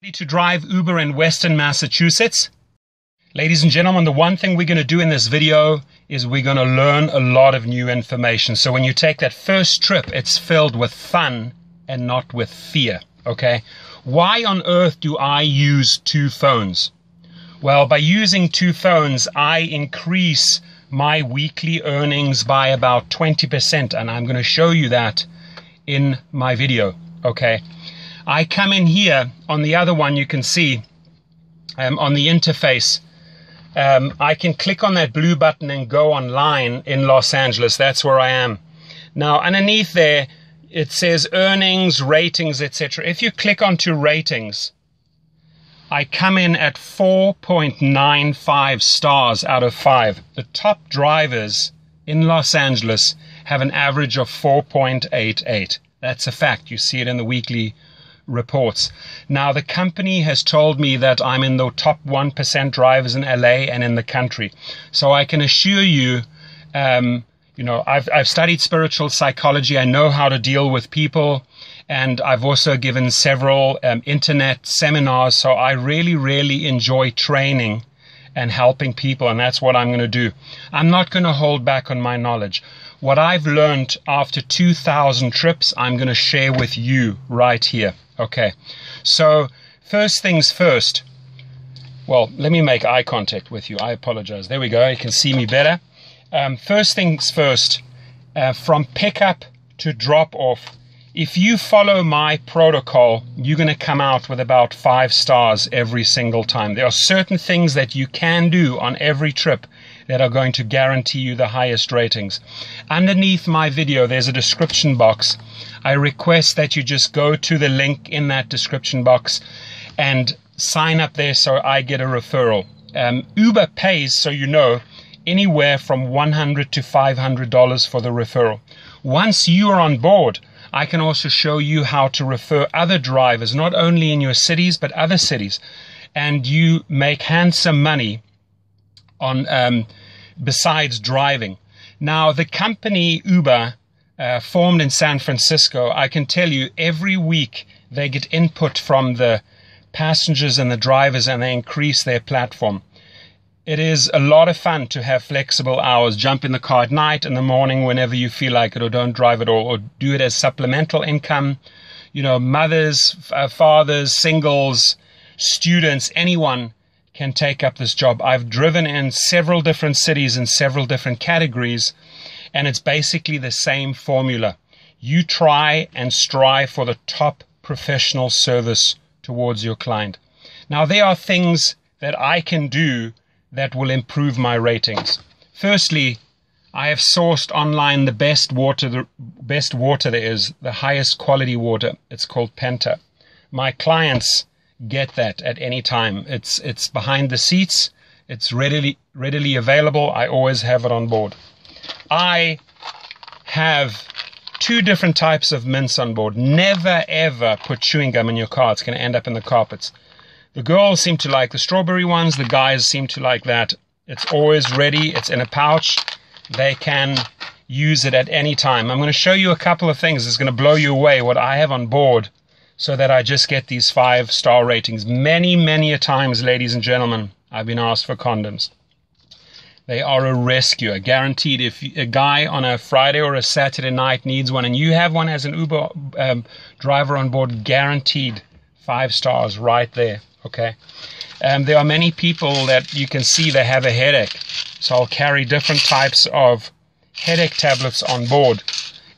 To drive Uber in Western Massachusetts. Ladies and gentlemen, the one thing we're going to do in this video is we're going to learn a lot of new information. So when you take that first trip, it's filled with fun and not with fear, okay? Why on earth do I use two phones? Well, by using two phones, I increase my weekly earnings by about 20%, and I'm going to show you that in my video, okay? I come in here on the other one, you can see on the interface, I can click on that blue button and go online in Los Angeles. That's where I am. Now, underneath there, it says earnings, ratings, etc. If you click onto ratings, I come in at 4.95 stars out of 5. The top drivers in Los Angeles have an average of 4.88. That's a fact. You see it in the weekly reports. Now, the company has told me that I'm in the top 1% drivers in LA and in the country. So I can assure you, I've studied spiritual psychology. I know how to deal with people, and I've also given several internet seminars. So I really, really enjoy training and helping people, and that's what I'm going to do. I'm not going to hold back on my knowledge. What I've learned after 2,000 trips, I'm going to share with you right here. Okay, so first things first. Well, let me make eye contact with you. I apologize. There we go. You can see me better. First things first, from pickup to drop off, if you follow my protocol, you're going to come out with about 5 stars every single time. There are certain things that you can do on every trip that are going to guarantee you the highest ratings. Underneath my video, there's a description box. I request that you just go to the link in that description box and sign up there so I get a referral. Uber pays, so you know, anywhere from $100 to $500 for the referral. Once you are on board, I can also show you how to refer other drivers, not only in your cities, but other cities. And you make handsome money on besides driving. Now, the company Uber, formed in San Francisco, I can tell you every week they get input from the passengers and the drivers, and they increase their platform. It is a lot of fun to have flexible hours. Jump in the car at night, in the morning, whenever you feel like it, or don't drive at all, or do it as supplemental income. You know, mothers, fathers, singles, students, anyone can take up this job. I've driven in several different cities in several different categories, and it's basically the same formula. You try and strive for the top professional service towards your client. Now, there are things that I can do that will improve my ratings. Firstly, I have sourced online the best water there is, the highest quality water. It's called Penta. My clients get that at any time. It's behind the seats. It's readily available. I always have it on board. I have 2 different types of mints on board. Never ever put chewing gum in your car. It's going to end up in the carpets. The girls seem to like the strawberry ones. The guys seem to like that. It's always ready. It's in a pouch. They can use it at any time. I'm going to show you a couple of things. It's going to blow you away what I have on board so that I just get these 5-star ratings. Many, many a times, ladies and gentlemen, I've been asked for condoms. They are a rescue, guaranteed. If a guy on a Friday or a Saturday night needs one and you have one as an Uber driver on board, guaranteed 5 stars right there, okay? There are many people that you can see they have a headache. So I'll carry different types of headache tablets on board,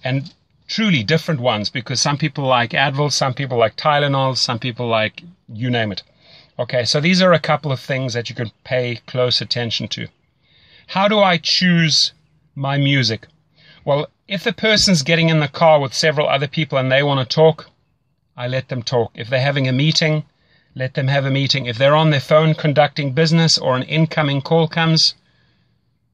and truly different ones, because some people like Advil, some people like Tylenol, some people like you name it. Okay, so these are a couple of things that you can pay close attention to. How do I choose my music? Well, if the person's getting in the car with several other people and they want to talk, I let them talk. If they're having a meeting, let them have a meeting. If they're on their phone conducting business or an incoming call comes,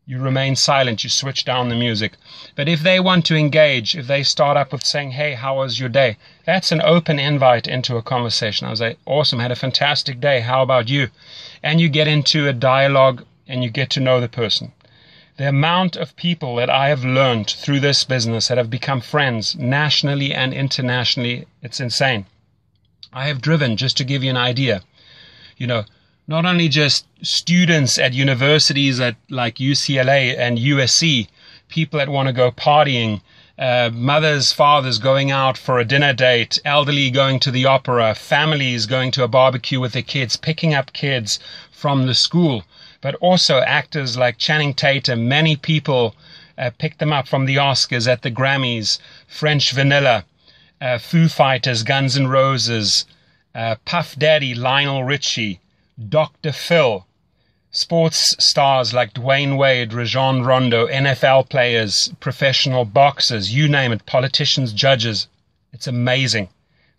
you remain silent, you switch down the music. But if they want to engage, if they start up with saying, hey, how was your day? That's an open invite into a conversation. I was like, awesome, had a fantastic day. How about you? And you get into a dialogue and you get to know the person. The amount of people that I have learned through this business that have become friends nationally and internationally, it's insane. I have driven, just to give you an idea, you know, not only just students at universities like UCLA and USC, people that want to go partying, mothers, fathers going out for a dinner date, elderly going to the opera, families going to a barbecue with their kids, picking up kids from the school, but also actors like Channing Tatum. Many people picked them up from the Oscars, at the Grammys, French Vanilla, Foo Fighters, Guns N' Roses, Puff Daddy, Lionel Richie, Dr. Phil, sports stars like Dwayne Wade, Rajon Rondo, NFL players, professional boxers, you name it, politicians, judges. It's amazing.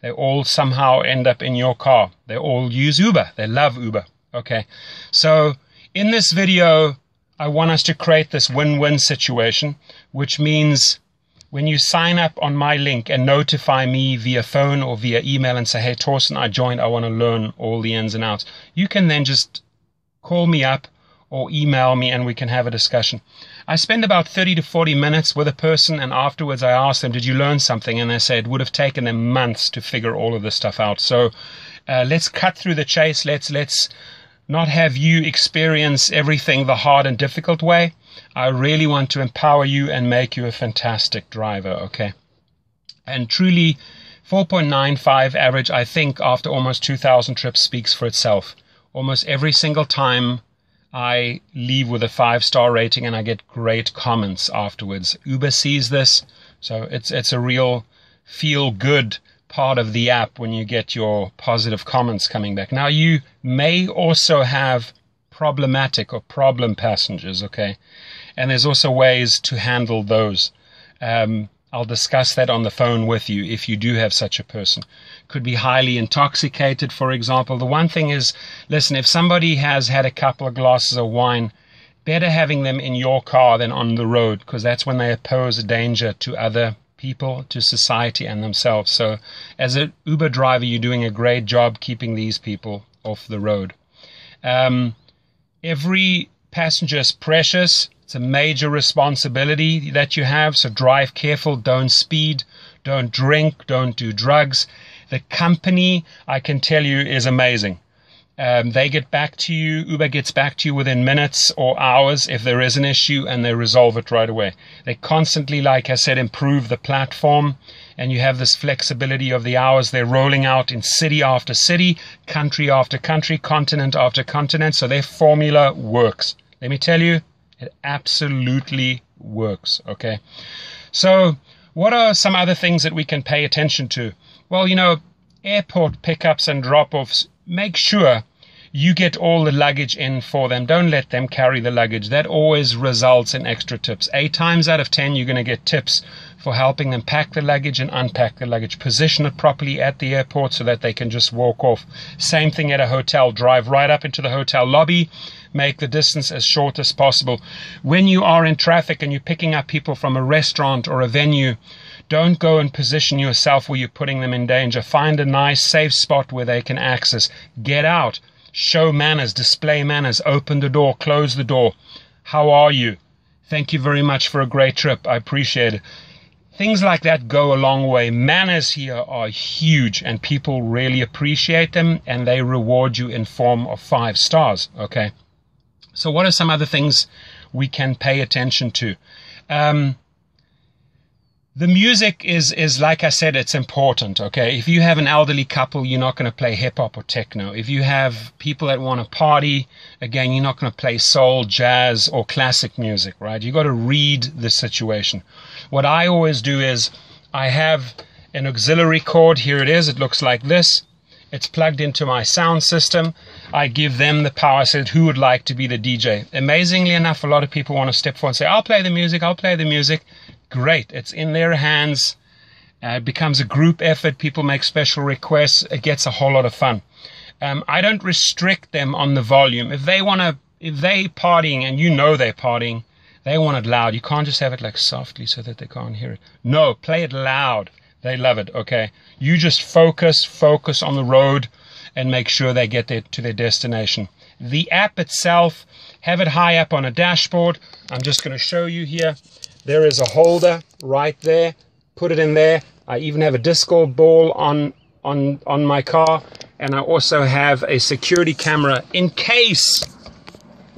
They all somehow end up in your car. They all use Uber. They love Uber. Okay. So in this video, I want us to create this win-win situation, which means when you sign up on my link and notify me via phone or via email and say, hey, Torsten, I joined, I want to learn all the ins and outs, you can then just call me up or email me and we can have a discussion. I spend about 30 to 40 minutes with a person, and afterwards I ask them, did you learn something? And they say it would have taken them months to figure all of this stuff out. So let's cut through the chase. Let's not have you experience everything the hard and difficult way. I really want to empower you and make you a fantastic driver, okay? And truly, 4.95 average, I think, after almost 2,000 trips speaks for itself. Almost every single time I leave with a 5-star rating and I get great comments afterwards. Uber sees this, so it's a real feel-good part of the app when you get your positive comments coming back. Now, you may also have problematic or problem passengers, okay? And there's also ways to handle those. I'll discuss that on the phone with you if you do have such a person. Could be highly intoxicated, for example. The one thing is, listen, if somebody has had a couple of glasses of wine, better having them in your car than on the road, because that's when they pose a danger to other people, to society and themselves. So as an Uber driver, you're doing a great job keeping these people off the road. Every passenger is precious. It's a major responsibility that you have. So drive careful, don't speed, don't drink, don't do drugs. The company, I can tell you, is amazing. They get back to you, Uber gets back to you within minutes or hours if there is an issue, and they resolve it right away. They constantly, like I said, improve the platform, and you have this flexibility of the hours. They're rolling out in city after city, country after country, continent after continent, so their formula works. Let me tell you, it absolutely works, okay? So what are some other things that we can pay attention to? Well, you know, airport pickups and drop-offs, make sure you get all the luggage in for them. Don't let them carry the luggage. That always results in extra tips. 8 times out of 10, you're going to get tips for helping them pack the luggage and unpack the luggage. Position it properly at the airport so that they can just walk off. Same thing at a hotel. Drive right up into the hotel lobby. Make the distance as short as possible. When you are in traffic and you're picking up people from a restaurant or a venue, don't go and position yourself where you're putting them in danger. Find a nice, safe spot where they can access. Get out. Show manners, display manners, open the door, close the door. How are you? Thank you very much for a great trip. I appreciate it. Things like that go a long way. Manners here are huge, and people really appreciate them, and they reward you in form of 5 stars, okay? So what are some other things we can pay attention to? The music is, like I said, it's important, okay? If you have an elderly couple, you're not going to play hip-hop or techno. If you have people that want to party, again, you're not going to play soul, jazz, or classic music, right? You got to read the situation. What I always do is I have an auxiliary cord. Here it is. It looks like this. It's plugged into my sound system. I give them the power. I said, who would like to be the DJ? Amazingly enough, a lot of people want to step forward and say, I'll play the music, I'll play the music. Great. It's in their hands. It becomes a group effort. People make special requests. It gets a whole lot of fun. I don't restrict them on the volume. If they partying and you know they're partying, they want it loud. You can't just have it like softly so that they can't hear it. No, play it loud. They love it, okay? You just focus on the road and make sure they get to their destination. The app itself, have it high up on a dashboard. I'm just going to show you here. There is a holder right there. Put it in there. I even have a disco ball on on my car, and I also have a security camera in case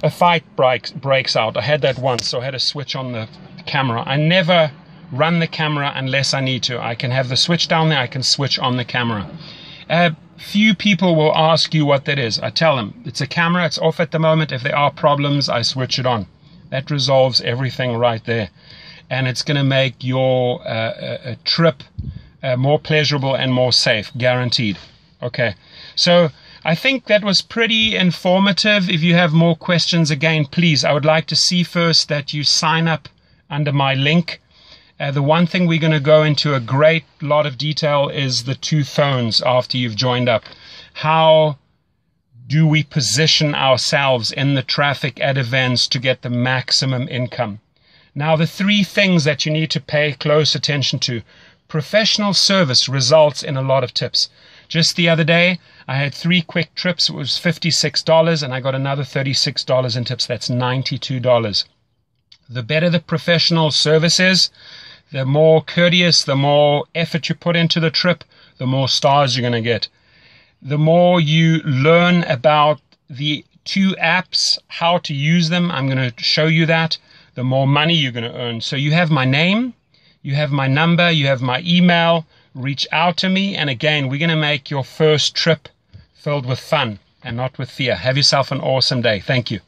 a fight breaks out. I had that once, so I had to switch on the camera. I never run the camera unless I need to. I can have the switch down there, I can switch on the camera. Few people will ask you what that is. I tell them, it's a camera, it's off at the moment. If there are problems, I switch it on. That resolves everything right there. And it's going to make your trip more pleasurable and more safe, guaranteed. Okay, so I think that was pretty informative. If you have more questions, again, please, I would like to see first that you sign up under my link. The one thing we're going to go into a great lot of detail is the 2 phones after you've joined up. How do we position ourselves in the traffic at events to get the maximum income? Now, the 3 things that you need to pay close attention to. Professional service results in a lot of tips. Just the other day, I had 3 quick trips. It was $56, and I got another $36 in tips. That's $92. The better the professional service is, the more courteous, the more effort you put into the trip, the more stars you're going to get. The more you learn about the 2 apps, how to use them, I'm going to show you that, the more money you're going to earn. So you have my name, you have my number, you have my email. Reach out to me. And again, we're going to make your first trip filled with fun and not with fear. Have yourself an awesome day. Thank you.